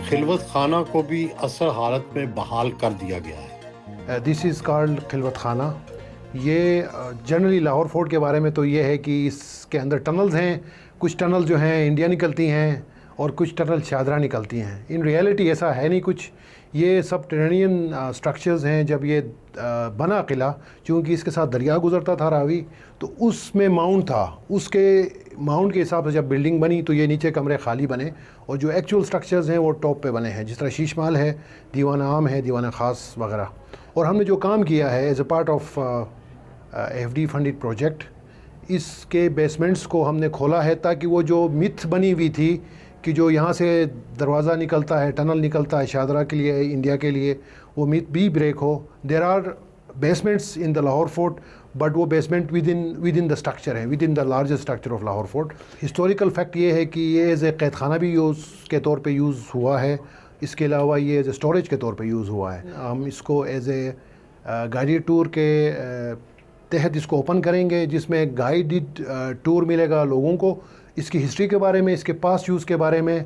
खिलवत खाना को भी असर हालत में बहाल कर दिया गया है। दिस इज़ कॉल्ड खिलवत खाना। ये जनरली लाहौर फोर्ट के बारे में तो ये है कि इसके अंदर टनल्स हैं। कुछ टनल जो हैं इंडिया निकलती हैं और कुछ टनल शाहदरा निकलती हैं। इन रियलिटी ऐसा है नहीं कुछ। ये सब टेरेनियन स्ट्रक्चर्स हैं। जब ये बना किला, चूँकि इसके साथ दरिया गुजरता था रावी, तो उसमें माउंट था। उसके माउंट के हिसाब से जब बिल्डिंग बनी तो ये नीचे कमरे खाली बने और जो एक्चुअल स्ट्रक्चर्स हैं वो टॉप पे बने हैं, जिस तरह शीश महल है, दीवान आम है, दीवान ख़ास वगैरह। और हमने जो काम किया है as a part of FD funded project, इसके बेसमेंट्स को हमने खोला है ताकि वो जो मिथ बनी हुई थी कि जो यहाँ से दरवाज़ा निकलता है, टनल निकलता है शाहदरा के लिए, इंडिया के लिए, वो मिथ भी ब्रेक हो। There are basements in the Lahore fort, but वो basement within the structure है, within the largest structure of Lahore fort. Historical fact ये है कि ये एज ए कैद खाना भी यूज़ के तौर पे यूज़ हुआ है। इसके अलावा ये एज ए स्टोरेज के तौर पे यूज़ हुआ है। हम इसको एज ए गाइडेड टूर के तहत इसको ओपन करेंगे, जिसमें गाइडेड टूर मिलेगा लोगों को। इसकी हिस्ट्री के बारे में, इसके पास्ट यूज़ के बारे में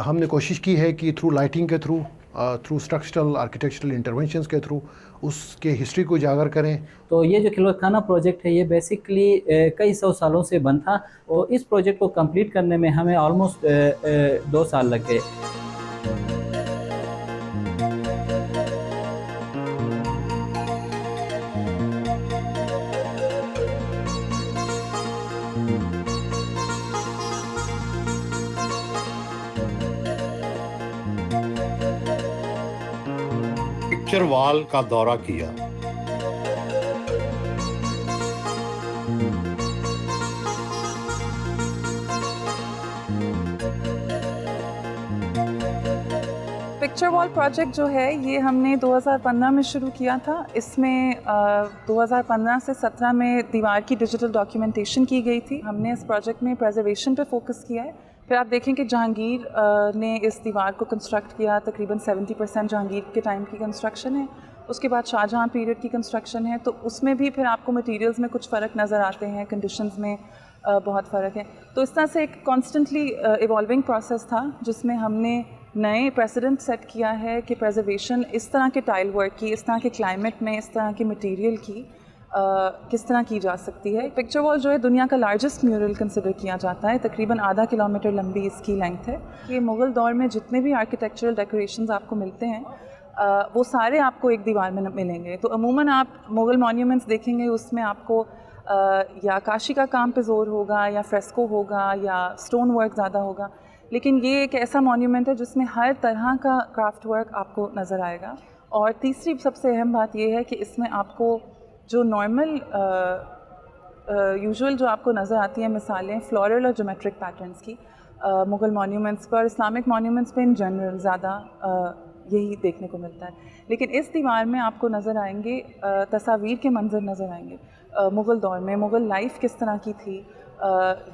हमने कोशिश की है कि थ्रू लाइटिंग के थ्रू स्ट्रक्चरल आर्किटेक्चरल इंटरवेंशंस के थ्रू उसके हिस्ट्री को उजागर करें। तो ये जो खिलवत खाना प्रोजेक्ट है ये बेसिकली कई सौ सालों से बंद था। तो इस प्रोजेक्ट को कंप्लीट करने में हमें ऑलमोस्ट 2 साल लग गए। पिक्चर वॉल का दौरा किया। पिक्चर वॉल प्रोजेक्ट जो है ये हमने 2015 में शुरू किया था। इसमें 2015 से 17 में दीवार की डिजिटल डॉक्यूमेंटेशन की गई थी। हमने इस प्रोजेक्ट में प्रिजर्वेशन पे फोकस किया है। फिर आप देखें कि जहांगीर ने इस दीवार को कंस्ट्रक्ट किया। तकरीबन 70% जहांगीर के टाइम की कंस्ट्रक्शन है। उसके बाद शाहजहां पीरियड की कंस्ट्रक्शन है। तो उसमें भी फिर आपको मटेरियल्स में कुछ फ़र्क नज़र आते हैं, कंडीशंस में बहुत फ़र्क है। तो इस तरह से एक कॉन्स्टेंटली इवॉल्विंग प्रोसेस था, जिसमें हमने नए प्रेसिडेंट सेट किया है कि प्रिजर्वेशन इस तरह के टाइल वर्क की, इस तरह के क्लाइमेट में, इस तरह के मटेरियल की किस तरह की जा सकती है। पिक्चर वॉल जो है दुनिया का लार्जेस्ट म्यूरल कंसिडर किया जाता है। तकरीबन आधा किलोमीटर लंबी इसकी लेंथ है। ये मुग़ल दौर में जितने भी आर्किटेक्चरल डेकोरेशंस आपको मिलते हैं वो सारे आपको एक दीवार में मिलेंगे। तो अमूमन आप मुग़ल मॉन्यूमेंट्स देखेंगे उसमें आपको या काशी का काम पे ज़ोर होगा, या फ्रेस्को होगा, या स्टोन वर्क ज़्यादा होगा। लेकिन ये एक ऐसा मॉन्यूमेंट है जिसमें हर तरह का क्राफ्ट वर्क आपको नज़र आएगा। और तीसरी सबसे अहम बात यह है कि इसमें आपको जो नॉर्मल यूजुअल जो आपको नज़र आती हैं मिसालें फ्लोरल और ज्योमेट्रिक पैटर्न्स की मुग़ल मॉन्यूमेंट्स पर, इस्लामिक मॉन्यूमेंट्स पे इन जनरल ज़्यादा यही देखने को मिलता है। लेकिन इस दीवार में आपको नज़र आएंगे तस्वीर के मंजर नज़र आएंगे। मुग़ल दौर में मुग़ल लाइफ किस तरह की थी,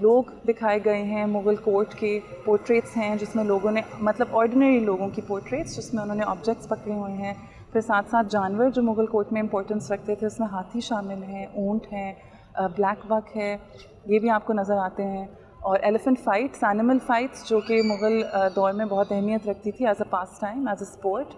लोग दिखाए गए हैं। मुग़ल कोर्ट के पोर्ट्रेट्स हैं जिसमें लोगों ने, मतलब ऑर्डिनरी लोगों की पोर्ट्रेट्स जिसमें उन्होंने ऑब्जेक्ट्स पकड़े हुए हैं। फिर साथ साथ जानवर जो मुग़ल कोर्ट में इंपॉर्टेंस रखते थे, उसमें हाथी शामिल हैं, ऊँट हैं, ब्लैक बक है, ये भी आपको नज़र आते हैं। और एलिफेंट फ़ाइट्स, एनिमल फ़ाइट्स जो कि मुग़ल दौर में बहुत अहमियत रखती थी as a pastime, as a sport,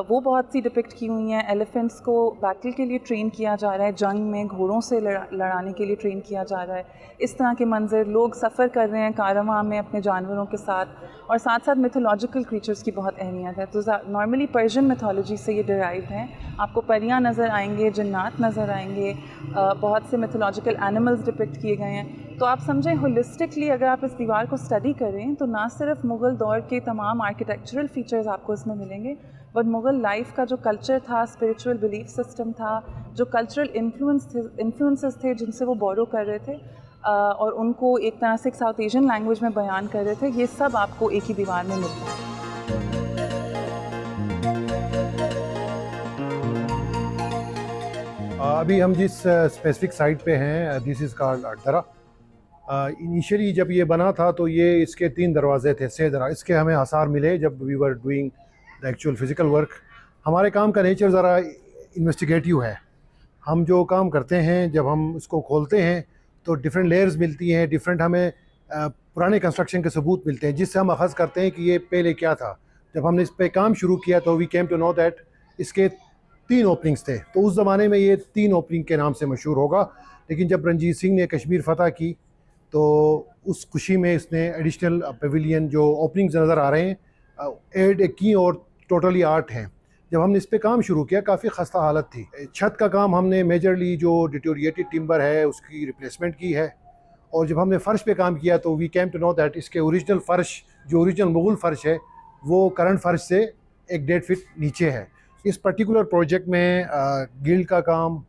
वो बहुत सी डिपिक्ट की हुई हैं। एलिफेंट्स को बैटल के लिए ट्रेन किया जा रहा है, जंग में घोड़ों से लड़ाने के लिए ट्रेन किया जा रहा है। इस तरह के मंजर, लोग सफ़र कर रहे हैं कारवां में अपने जानवरों के साथ। और साथ साथ मिथोलॉजिकल क्रीचर्स की बहुत अहमियत है। तो नॉर्मली पर्शियन मिथोलॉजी से ये डिराइव हैं। आपको परियां नज़र आएंगे, जन्नात नज़र आएंगे, बहुत से मिथोलॉजिकल एनिमल्स डिपिक्ट किए गए हैं। तो आप समझें होलिस्टिकली अगर आप इस दीवार को स्टडी करें तो ना सिर्फ मुग़ल दौर के तमाम आर्किटेक्चरल फ़ीचर्स आपको इसमें मिलेंगे, बट मुग़ल लाइफ का जो कल्चर था, स्पिरिचुअल बिलीफ सिस्टम था, जो कल्चरल इन्फ्लुएंसेस थे जिनसे वो बोरो कर रहे थे और उनको एक तरह से एक साउथ एशियन लैंग्वेज में बयान कर रहे थे, ये सब आपको एक ही दीवार में मिलता है। अभी हम जिस स्पेसिफिक साइट पे हैं, दिस इज़ कॉल्ड अटदरा। इनिशियली जब ये बना था तो ये इसके 3 दरवाजे थे, 6 दरवाजे। इसके हमें आसार मिले जब we were doing the actual physical work. हमारे काम का नेचर ज़रा इन्वेस्टिगेटिव है। हम जो काम करते हैं, जब हम इसको खोलते हैं तो डिफरेंट लेयर्स मिलती हैं, डिफरेंट हमें पुराने कंस्ट्रक्शन के सबूत मिलते हैं, जिससे हम अख़ज़ करते हैं कि ये पहले क्या था। जब हमने इस पे काम शुरू किया तो we came to know that इसके 3 ओपनिंग्स थे, तो उस ज़माने में ये 3 ओपनिंग के नाम से मशहूर होगा। लेकिन जब रणजीत सिंह ने कश्मीर फ़तह की तो उस खुशी में इसने एडिशनल पवेलियन जो ओपनिंग्स नज़र आ रहे हैं ऐड की और टोटली 8 हैं। जब हमने इस पे काम शुरू किया काफ़ी खस्ता हालत थी। छत का काम हमने मेजरली जो डिटोरिएटेड टिम्बर है उसकी रिप्लेसमेंट की है, और जब हमने फ़र्श पे काम किया तो we came to know that इसके ओरिजिनल फ़र्श जो ओरिजिनल मुग़ल फ़र्श है वो करंट फ़र्श से 1-1.5 फीट नीचे है। इस पर्टिकुलर प्रोजेक्ट में गिल्ड का काम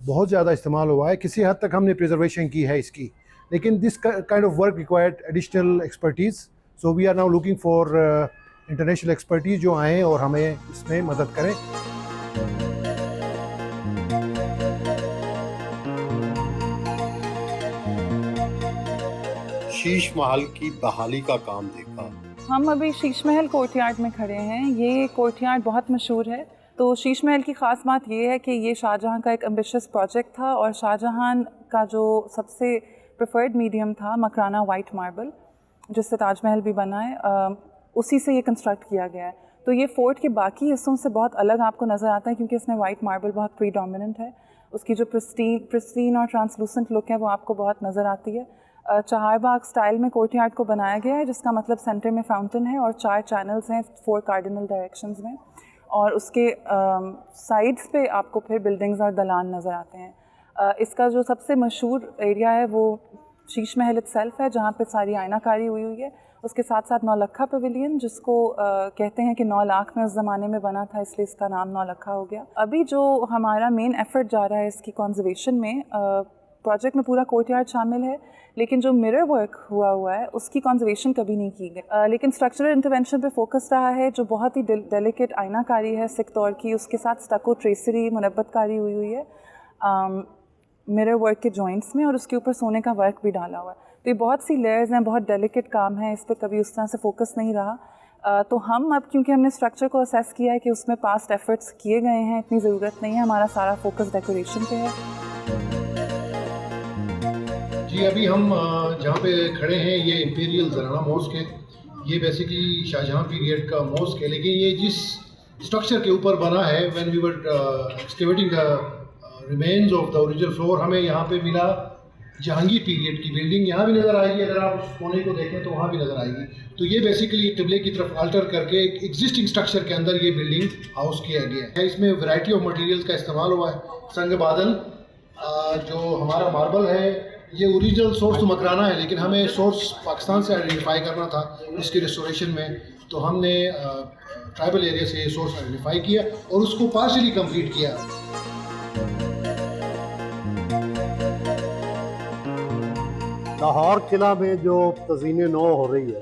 बहुत ज़्यादा इस्तेमाल हुआ है, किसी हद तक हमने प्रिजर्वेशन की है इसकी, लेकिन this kind of work required additional expertise, so we are now looking for international expertise जो आएँ और हमें इसमें मदद करें। शीश महल की बहाली का काम देखा। हम अभी शीश महल कोर्टयार्ड में खड़े हैं। ये कोर्टयार्ड बहुत मशहूर है। तो शीश महल की ख़ास बात ये है कि ये शाहजहाँ का एक एम्बिशियस प्रोजेक्ट था, और शाहजहाँ का जो सबसे प्रेफर्ड मीडियम था मकराना वाइट मार्बल, जिससे ताजमहल भी बना है, उसी से ये कंस्ट्रक्ट किया गया है। तो ये फोर्ट के बाकी हिस्सों से बहुत अलग आपको नज़र आता है क्योंकि इसमें वाइट मार्बल बहुत प्रीडोमिनेंट है। उसकी जो प्रिस्टीन और ट्रांसलूसेंट लुक है वो आपको बहुत नज़र आती है। चहारबाग स्टाइल में कोर्टयार्ड को बनाया गया है, जिसका मतलब सेंटर में फाउंटेन है और 4 चैनल्स हैं 4 कार्डिनल डायरेक्शंस में, और उसके साइड्स पे आपको फिर बिल्डिंग्स और दलान नज़र आते हैं। इसका जो सबसे मशहूर एरिया है वो शीश महल इत्सेल्फ है, जहाँ पे सारी आयनाकारी हुई है। उसके साथ साथ नौलखा पवेलियन, जिसको कहते हैं कि 9 लाख में उस ज़माने में बना था, इसलिए इसका नाम नौलखा हो गया। अभी जो हमारा मेन एफर्ट जा रहा है इसकी कंजर्वेशन में, प्रोजेक्ट में पूरा कोर्टयार्ड शामिल है, लेकिन जो मिरर वर्क हुआ है उसकी कंजर्वेशन कभी नहीं की गई। लेकिन स्ट्रक्चरल इंटरवेंशन पे फोकस रहा है, जो बहुत ही डेलिकेट आयनाकारी है सिख तौर की, उसके साथ स्टको ट्रेसरी मुनब्बतकारी हुई है मिरर वर्क के जॉइंट्स में, और उसके ऊपर सोने का वर्क भी डाला हुआ है। तो ये बहुत सी लेयर्स हैं, बहुत डेलिकेट काम है, इस पर कभी उस तरह से फोकस नहीं रहा। तो हम अब क्योंकि हमने स्ट्रक्चर को असेस किया है कि उसमें पास्ट एफर्ट्स किए गए हैं, इतनी ज़रूरत नहीं है, हमारा सारा फोकस डेकोरेशन पे है। जी अभी हम जहाँ पे खड़े हैं ये इंपीरियल ज़राना मॉस्क है। ये बेसिकली शाहजहाँ पीरियड का मॉस्क है, लेकिन ये जिस स्ट्रक्चर के ऊपर बना है, when we were excavating the remains of the original floor, हमें यहाँ पे मिला जहांगीर पीरियड की बिल्डिंग। यहाँ भी नज़र आएगी, अगर आप उस कोने को देखें तो वहाँ भी नज़र आएगी। तो ये बेसिकली टिबले की तरफ अल्टर करके एक एग्जिस्टिंग स्ट्रक्चर के अंदर ये बिल्डिंग हाउस किया गया है। इसमें वैरायटी ऑफ मटेरियल्स का इस्तेमाल हुआ है। संग बादल जो हमारा मार्बल है, ये ओरिजिनल सोर्स तो मकराना है, लेकिन हमें सोर्स पाकिस्तान से आइडेंटिफाई करना था इसके रिस्टोरेशन में, तो हमने ट्राइबल एरिया से ये सोर्स आइडेंटिफाई किया और उसको पार्शियली कंप्लीट किया। लाहौर किला में जो तज़ीन नौ हो रही है,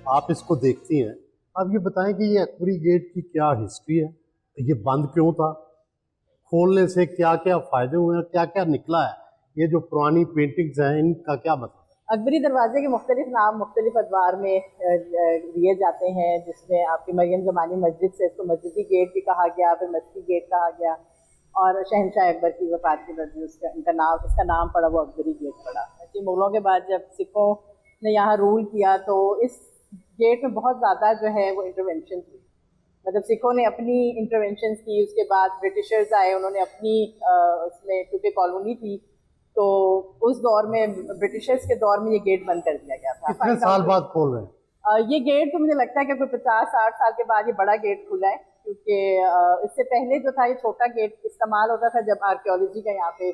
आप इसको देखती हैं, अब ये बताएं कि ये अकबरी गेट की क्या हिस्ट्री है, ये बंद क्यों था, खोलने से क्या क्या फ़ायदे हुए हैं, क्या क्या निकला है, ये जो पुरानी पेंटिंग्स हैं इनका क्या मतलब? अकबरी दरवाजे के मुख्तलिफ नाम मुख्तलिफ अदवार में लिए जाते हैं, जिसमें आपकी मरियम ज़मानी मस्जिद से इसको मस्जिदी गेट भी कहा गया, फिर मस्जिदी गेट कहा गया, और शहनशाह अकबर की वफ़ात के बाद इसका नाम पड़ा वो अकबरी गेट पड़ा। ऐसे मुग़लों के बाद जब सिखों ने यहाँ रूल किया तो इस गेट में बहुत ज़्यादा जो है वो इंटरवेंशन हुई, मतलब सिखों ने अपनी इंटरवेंशन की, उसके बाद ब्रिटिशर्स आए, उन्होंने अपनी उसमें क्योंकि कॉलोनी थी तो उस दौर में ब्रिटिशर्स के दौर में ये गेट बंद कर दिया गया था। कितने साल बाद खोल रहे हैं? ये गेट तो मुझे लगता है कि कोई 50-60 साल के बाद ये बड़ा गेट खुला है, क्योंकि इससे पहले जो था ये छोटा गेट इस्तेमाल होता था जब आर्कियोलॉजी का यहाँ पे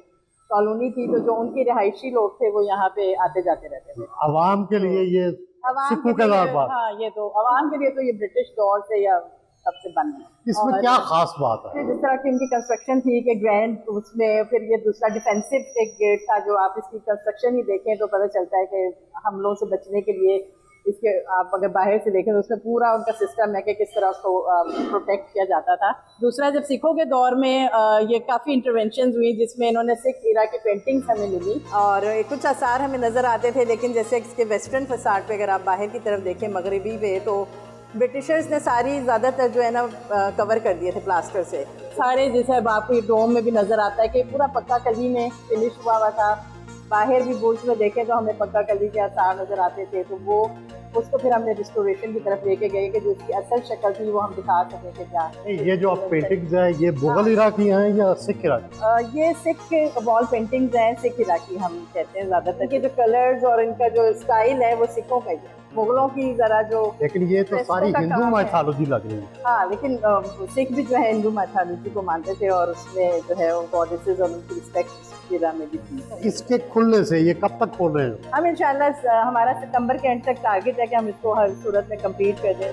कॉलोनी थी, तो जो उनके रिहायशी लोग थे वो यहाँ पे आते जाते रहते थे। आवाम के लिए ये सिखों के दौर बाद, हाँ ये तो आवाम के लिए तो ये ब्रिटिश दौर से या सबसे बंद है। इसमें क्या खास बात है? जिस तरह की उनकी कंस्ट्रक्शन थी कि ग्रैंड, उसमें फिर ये दूसरा डिफेंसिव एक गेट था, जो आप इसकी कंस्ट्रक्शन ही देखें तो पता चलता है कि हमलों से बचने के लिए इसके, आप अगर बाहर से देखें तो उसमें पूरा उनका सिस्टम है कि किस तरह उसको प्रोटेक्ट किया जाता था। दूसरा, जब सिखों के दौर में ये काफ़ी इंटरवेंशंस हुई जिसमें इन्होंने सिख इरा की पेंटिंग्स हमें मिली और कुछ आसार हमें नज़र आते थे, लेकिन जैसे इसके वेस्टर्न फसाड पे अगर आप बाहर की तरफ देखें मगरबी पे, तो ब्रिटिशर्स ने सारी ज़्यादातर जो है ना कवर कर दिए थे प्लास्टर से सारे। जैसे अब आपको ये डोम में भी नज़र आता है कि पूरा पक्का कली में फिनिश हुआ था। बाहर भी बुर्ज में देखें तो हमें पक्का कली के आसार नज़र आते थे, तो वो उसको फिर हमने रिस्टोरेशन की तरफ लेके गए कि जो उसकी असल शक्ल थी वो हम दिखा सकें कि क्या नहीं, ये जो आप पेंटिंग्स हैं ये मुगल इराकी हैं या सिख इराकी? ये सिख के वॉल पेंटिंग्स हैं, सिख इराकी हम कहते हैं ज़्यादातर। ये जो कलर्स और इनका जो स्टाइल है वो सिखों का ही है, मुगलों की ज़रा जो। लेकिन ये तो फ्रेस्को सारी का हिंदू काम है। माइथोलॉजी लग रही है। हाँ, लेकिन सिख भी जो है हिंदू माइथोलॉजी को मानते थे और उसमें जो है गॉडेसेस और उनकी रिस्पेक्ट में भी थी। इसके खुलने से ये कब तक खोल रहे हैं? हम इंशाल्लाह हमारा सितंबर के एंड तक टारगेट है कि हम इसको हर सूरत में कंप्लीट कर दें।